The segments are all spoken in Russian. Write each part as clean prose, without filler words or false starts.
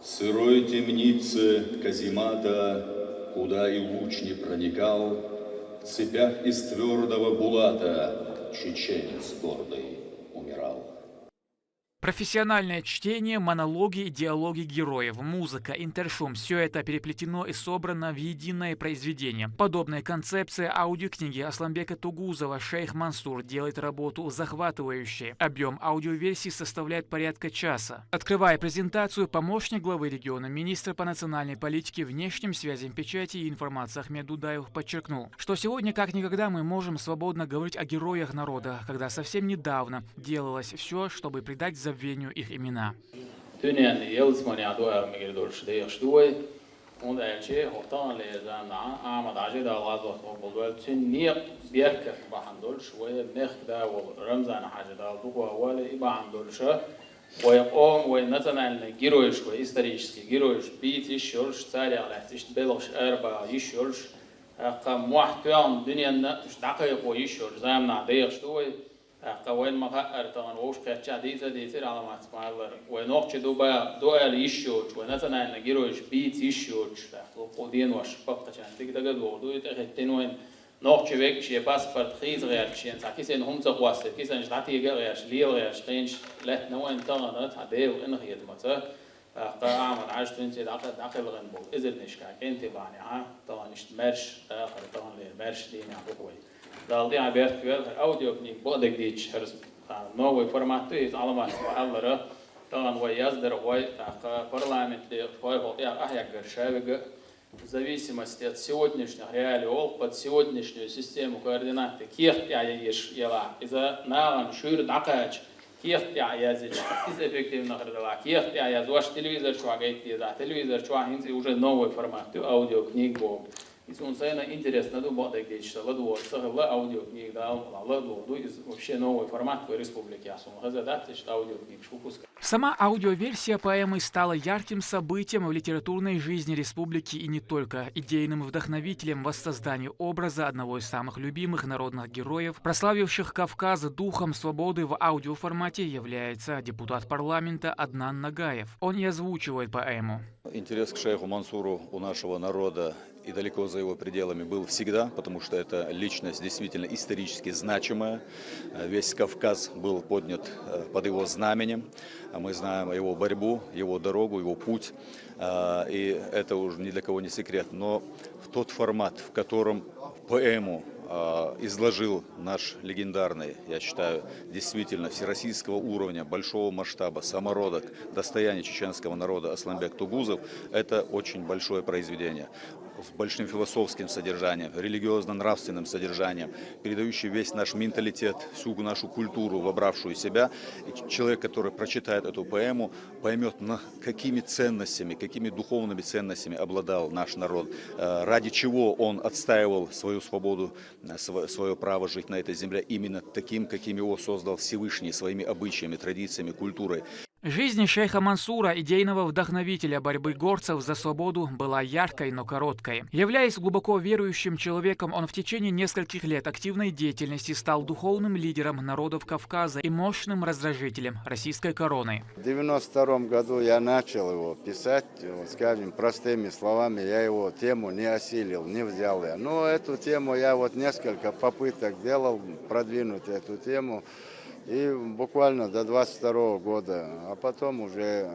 сырой темнице каземата, куда и луч не проникал, в цепях из твердого булата чеченец гордый умирал. Профессиональное чтение, монологи и диалоги героев, музыка, интершум – все это переплетено и собрано в единое произведение. Подобная концепция аудиокниги Асланбека Тугузова «Шейх Мансур» делает работу захватывающей. Объем аудиоверсии составляет порядка часа. Открывая презентацию, помощник главы региона, министр по национальной политике, внешним связям, печати и информации Ахмед Дудаев подчеркнул, что сегодня как никогда мы можем свободно говорить о героях народа, когда совсем недавно делалось все, чтобы придать забвению их имена. ويقوم ونتنال جيروش وإستريشسكي جيروش بيت يشورش تاريخ لحتش بلغش أربعة يشورش قام محتوى دنيا مش دقيق ويشور زامنا ديش دوي قوين مقهر طبعا وش كتشا ديتر على ما تسمعلر ونوقش دوبا دوال يشورش ونتنال جيروش بيت يشورش قودين وش بقى كان ديك دقد وردو يتأخذين وين نوقش بيك شيء باسبورت خيز غير شيء ساكيسين هم تقواسه كيسين جداتي غير ليل غير خينش لا نوين طبعا هديل إن خيط متى قاعد عايش تنتي داخل غنبول إذا نشكاك أنت بعني طبعا اشتمرش آخر طبعا لمرش ديني عبوي دالدي عبير كير أوديو بنيك بعدك ديش هرس نوع فورماتي علامات وحلرة طبعا ويصدر وي парламент я гершевига в зависимости от сегодняшних реалий под сегодняшнюю систему координат кех я еш ела из-за налан шур дакач кех я языч из эффективных родила кех я яз ваш телевизор шуагайт за телевизор шуагинцы уже новый формат аудиокниг был. Из унсайна интересно думать, где что ладу сахла аудиокниг дал ладу из вообще новый формат в республике Асум. Газадат что аудиокниг шукуска. Сама аудиоверсия поэмы стала ярким событием в литературной жизни республики и не только, идейным вдохновителем в воссоздании образа одного из самых любимых народных героев, прославивших Кавказ духом свободы в аудиоформате, является депутат парламента Аднан Нагаев. Он и озвучивает поэму. Интерес к шейху Мансуру у нашего народа и далеко за его пределами был всегда, потому что это личность действительно исторически значимая. Весь Кавказ был поднят под его знаменем. Мы знаем его борьбу, его дорогу, его путь. И это уже ни для кого не секрет. Но в тот формат, в котором поэму изложил наш легендарный, я считаю, действительно всероссийского уровня, большого масштаба, самородок, достояние чеченского народа Асланбек Тугузов, это очень большое произведение. С большим философским содержанием, религиозно-нравственным содержанием, передающий весь наш менталитет, всю нашу культуру, вобравшую себя. И человек, который прочитает эту поэму, поймет, какими ценностями, какими духовными ценностями обладал наш народ, ради чего он отстаивал свою свободу, свое право жить на этой земле именно таким, каким его создал Всевышний, своими обычаями, традициями, культурой. Жизнь шейха Мансура, идейного вдохновителя борьбы горцев за свободу, была яркой, но короткой. Являясь глубоко верующим человеком, он в течение нескольких лет активной деятельности стал духовным лидером народов Кавказа и мощным раздражителем российской короны. В 1992 году я начал его писать, скажем, простыми словами, я его тему не осилил, не взял я. Но эту тему я несколько попыток делал, продвинуть эту тему. И буквально до 22 года, а потом уже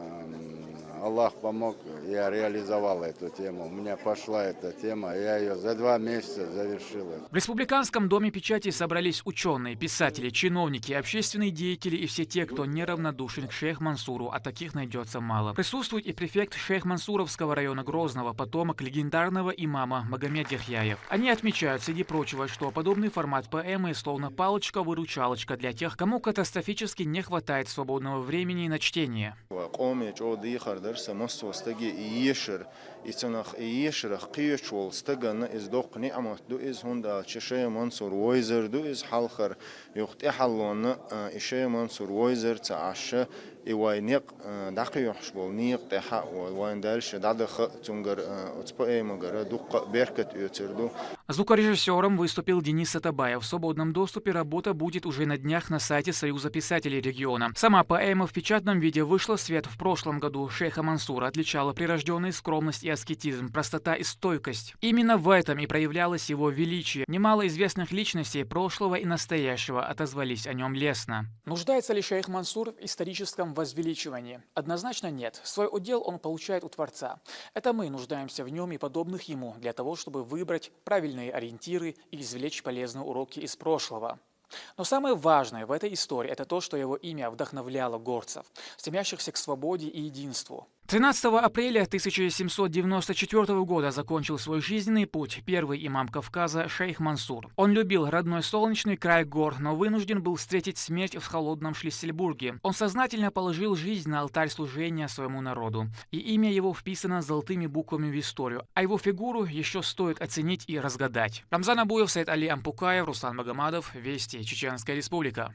Аллах помог, я реализовал эту тему. У меня пошла эта тема, я ее за 2 месяца завершил. В Республиканском доме печати собрались ученые, писатели, чиновники, общественные деятели и все те, кто неравнодушен к шейх Мансуру, а таких найдется мало. Присутствует и префект шейх Мансуровского района Грозного, потомок легендарного имама Магомед Яхьяев. Они отмечают, среди прочего, что подобный формат поэмы словно палочка-выручалочка для тех, кому катастрофически не хватает свободного времени на чтение. سمس وستجي يشر يتنخ يشر قيش والستجن إز دوق نعمة دو إز هندا شيء منصور ويزر دو إز حلخر يخت إحلون إشي منصور ويزر تعش إيوانيق دقيقش بول نيق تحا وين دالش دادخ تونجر أتبقى مجرد دق بركة يتردو. Звукорежиссером выступил Денис Сатабаев. В свободном доступе работа будет уже на днях на сайте Союза писателей региона. Сама поэма в печатном виде вышла в свет в прошлом году. Шейха Мансура отличала прирожденная скромность и аскетизм, простота и стойкость. Именно в этом и проявлялось его величие. Немало известных личностей прошлого и настоящего отозвались о нем лестно. Нуждается ли шейх Мансур в историческом возвеличивании? Однозначно нет. Свой удел он получает у Творца. Это мы нуждаемся в нем и подобных ему для того, чтобы выбрать правильные ориентиры и извлечь полезные уроки из прошлого. Но самое важное в этой истории – это то, что его имя вдохновляло горцев, стремящихся к свободе и единству. 13 апреля 1794 года закончил свой жизненный путь первый имам Кавказа шейх Мансур. Он любил родной солнечный край гор, но вынужден был встретить смерть в холодном Шлиссельбурге. Он сознательно положил жизнь на алтарь служения своему народу, и имя его вписано золотыми буквами в историю, а его фигуру еще стоит оценить и разгадать. Рамзан Абуев, Сайд Али Ампукаев, Руслан Магомадов, Вести, Чеченская Республика.